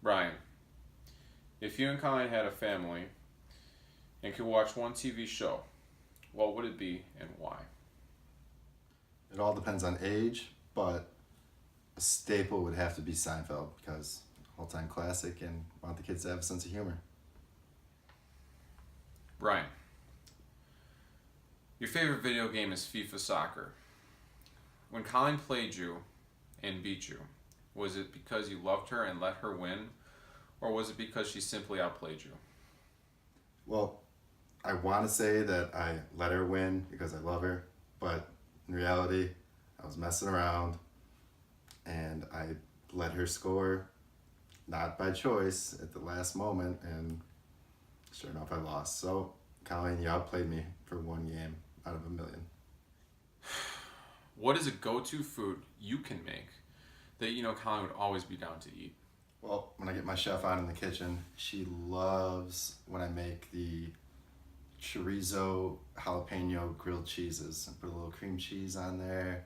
Brian, if you and Colleen had a family and could watch one TV show, what would it be and why? It all depends on age, but a staple would have to be Seinfeld because all-time classic and I want the kids to have a sense of humor. Brian, your favorite video game is FIFA Soccer. When Colleen played you and beat you, was it because you loved her and let her win, or was it because she simply outplayed you? Well, I want to say that I let her win because I love her, but in reality, I was messing around and I let her score, not by choice, at the last moment, and sure enough, I lost. So, Colleen, you outplayed me for one game out of a million. What is a go-to food you can make that you know Colleen would always be down to eat? Well, when I get my chef on in the kitchen, she loves when I make the chorizo jalapeno grilled cheeses. I put a little cream cheese on there,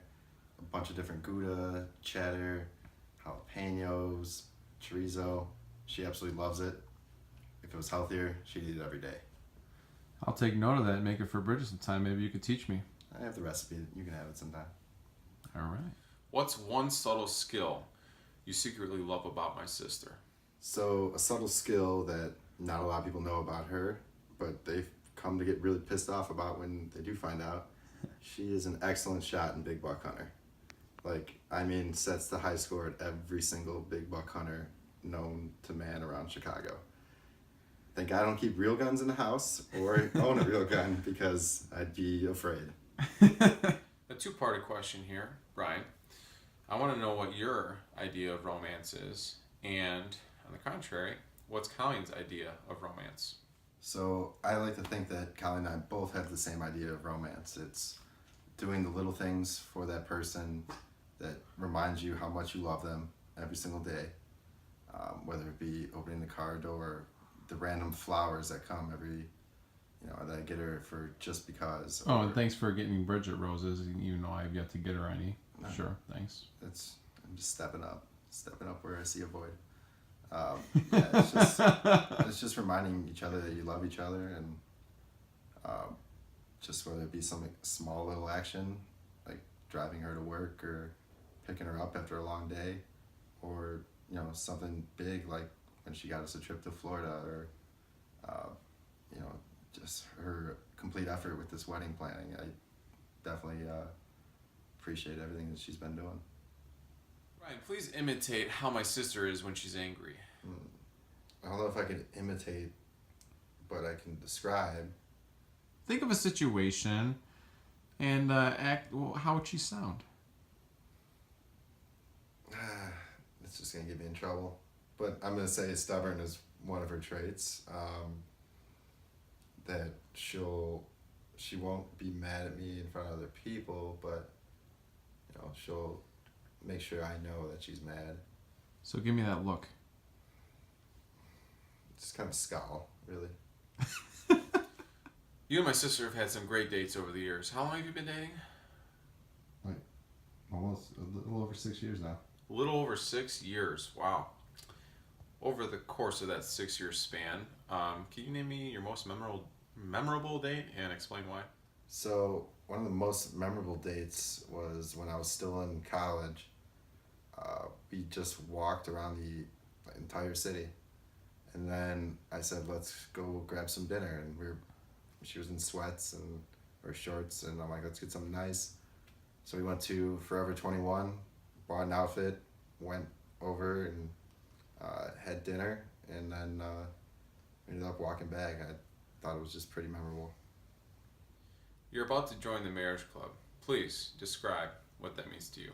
a bunch of different Gouda, cheddar, jalapenos, chorizo. She absolutely loves it. If it was healthier, she'd eat it every day. I'll take note of that and make it for Bridget sometime. Maybe you could teach me. I have the recipe. You can have it sometime. All right. What's one subtle skill you secretly love about my sister? So a subtle skill that not a lot of people know about her, but they've come to get really pissed off about when they do find out. She is an excellent shot in big buck hunter. Sets the high score at every single big buck hunter known to man around Chicago. Thank God I don't keep real guns in the house or own a real gun because I'd be afraid. A two-parted question here, Brian. I want to know what your idea of romance is, and on the contrary, what's Colleen's idea of romance? So I like to think that Colleen and I both have the same idea of romance. It's doing the little things for that person that reminds you how much you love them every single day, whether it be opening the car door, the random flowers that come that I get her for just because. Oh, and thanks for getting Bridget roses, even though I've yet to get her any. No. Sure, thanks. I'm just stepping up where I see a void. It's just reminding each other that you love each other, and just whether it be some small little action, like driving her to work or picking her up after a long day, or something big like when she got us a trip to Florida, or just her complete effort with this wedding planning. I definitely appreciate everything that she's been doing. Brian, please imitate how my sister is when she's angry. I don't know if I can imitate, but I can describe. Think of a situation and act. Well, how would she sound? It's just going to get me in trouble. But I'm going to say stubborn is one of her traits. That she won't be mad at me in front of other people, but she'll make sure I know that she's mad. So give me that look. Just kind of scowl, really. You and my sister have had some great dates over the years. How long have you been dating? Almost a little over 6 years now. A little over 6 years. Wow. Over the course of that 6-year span, can you name me your most memorable date and explain why? So one of the most memorable dates was when I was still in college. We just walked around the entire city, and then I said, "Let's go grab some dinner." And she was in sweats or shorts, and I'm like, "Let's get something nice." So we went to Forever 21, bought an outfit, went over and had dinner, and then ended up walking back. I thought it was just pretty memorable. You're about to join the marriage club. Please describe what that means to you.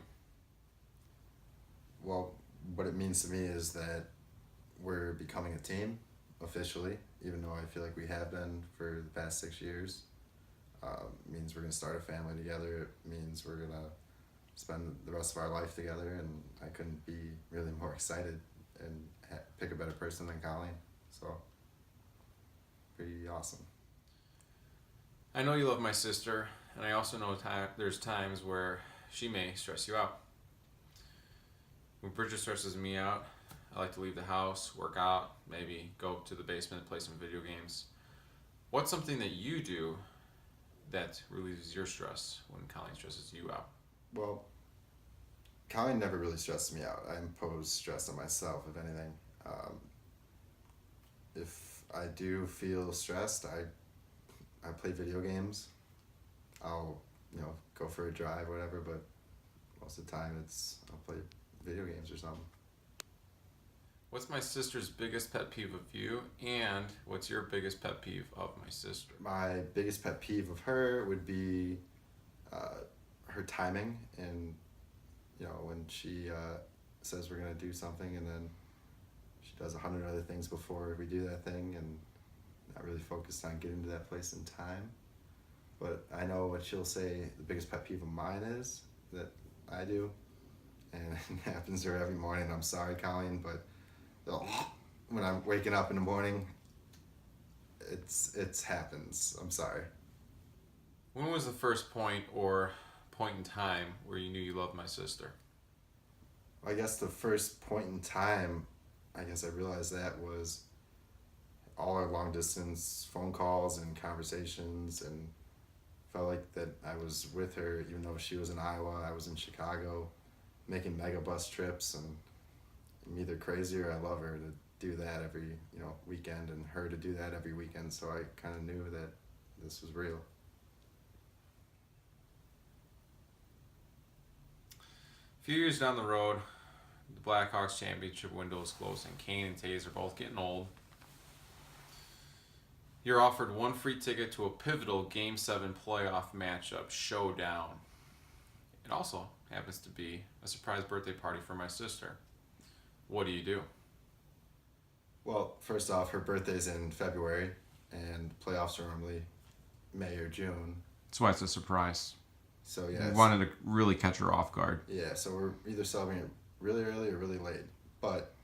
Well, what it means to me is that we're becoming a team officially, even though I feel like we have been for the past 6 years. It means we're going to start a family together. It means we're going to spend the rest of our life together, and I couldn't be really more excited and pick a better person than Colleen. So, pretty awesome. I know you love my sister, and I also know there's times where she may stress you out. When Bridget stresses me out, I like to leave the house, work out, maybe go to the basement and play some video games. What's something that you do that relieves your stress when Colleen stresses you out? Well, Colleen never really stresses me out. I impose stress on myself, if anything. If I do feel stressed, I play video games. I'll, go for a drive or whatever, but most of the time I'll play video games or something. What's my sister's biggest pet peeve of you, and what's your biggest pet peeve of my sister? My biggest pet peeve of her would be her timing, and when she says we're gonna do something and then she does 100 other things before we do that thing and not really focused on getting to that place in time. But I know what she'll say the biggest pet peeve of mine is that I do, and it happens to her every morning. I'm sorry, Colleen, but when I'm waking up in the morning, it happens. I'm sorry. When was the first point in time where you knew you loved my sister? I guess the first point in time, I realized that was all our long distance phone calls and conversations, and felt like that I was with her even though she was in Iowa, I was in Chicago, making mega bus trips, and I'm either crazy or I love her to do that every weekend, and her to do that every weekend. So I kind of knew that this was real. A few years down the road, the Blackhawks championship window is closing. Kane and Taze are both getting old. You're offered one free ticket to a pivotal Game 7 playoff matchup showdown. It also happens to be a surprise birthday party for my sister. What do you do? Well, first off, her birthday's in February, and playoffs are normally May or June. That's why it's a surprise. So yeah, We wanted to really catch her off guard. yeah. So we're either celebrating it really early or really late. But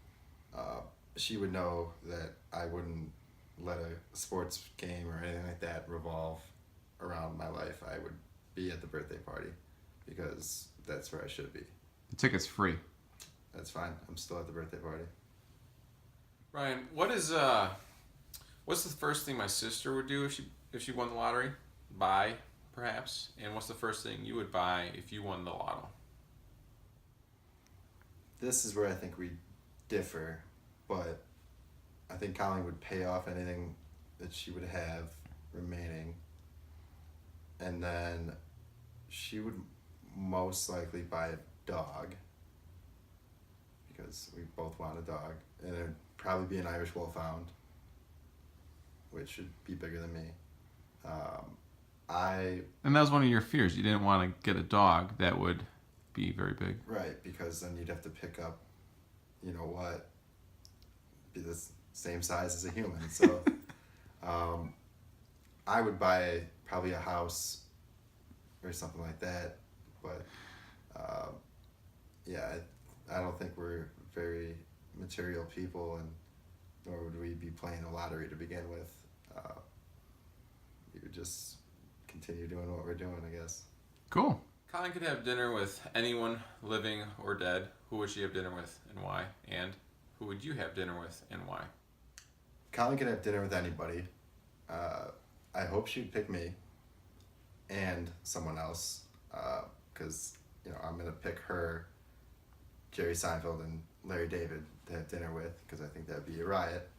she would know that I wouldn't let a sports game or anything like that revolve around my life. I would be at the birthday party because that's where I should be. The ticket's free. That's fine. I'm still at the birthday party. Ryan, what's the first thing my sister would do if she won the lottery? Buy, perhaps? And what's the first thing you would buy if you won the lotto? This is where I think we differ, but I think Colleen would pay off anything that she would have remaining, and then she would most likely buy a dog because we both want a dog, and it'd probably be an Irish Wolfhound, which should be bigger than me. And that was one of your fears. You didn't want to get a dog that would be very big. Right, because then you'd have to pick up, be the same size as a human. So I would buy probably a house or something like that. But I don't think we're very material people, and nor would we be playing a lottery to begin with. We would just continue doing what we're doing, I guess. Cool. Colleen could have dinner with anyone, living or dead. Who would she have dinner with and why? And who would you have dinner with and why? Colleen could have dinner with anybody. I hope she'd pick me and someone else, because I'm going to pick her, Jerry Seinfeld, and Larry David to have dinner with, because I think that'd be a riot.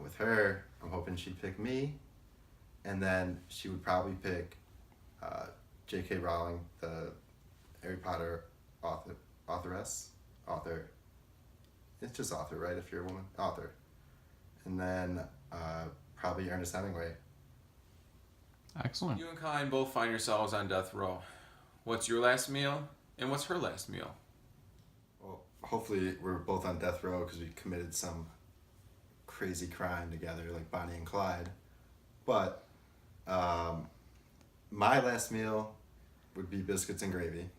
With her, I'm hoping she'd pick me, and then she would probably pick J.K. Rowling, the Harry Potter author. It's just author, right? If you're a woman, author. And then probably Ernest Hemingway. Excellent. You and Colleen both find yourselves on death row. What's your last meal and what's her last meal? Well, hopefully we're both on death row because we committed some crazy crime together, like Bonnie and Clyde. But my last meal would be biscuits and gravy.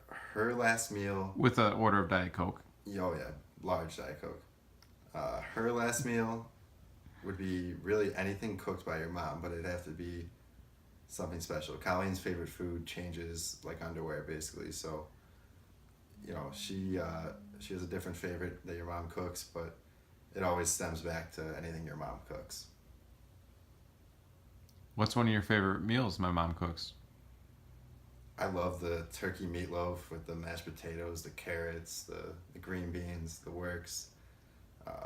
Her last meal... With an order of Diet Coke. Oh yeah, large Diet Coke. Her last meal would be really anything cooked by your mom, but it'd have to be something special. Colleen's favorite food changes like underwear, basically. So, she has a different favorite that your mom cooks, but it always stems back to anything your mom cooks. What's one of your favorite meals my mom cooks? I love the turkey meatloaf with the mashed potatoes, the carrots, the green beans, the works.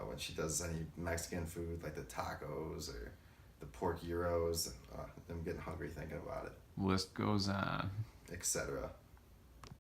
When she does any Mexican food like the tacos or the pork gyros, I'm getting hungry thinking about it, List goes on. etc.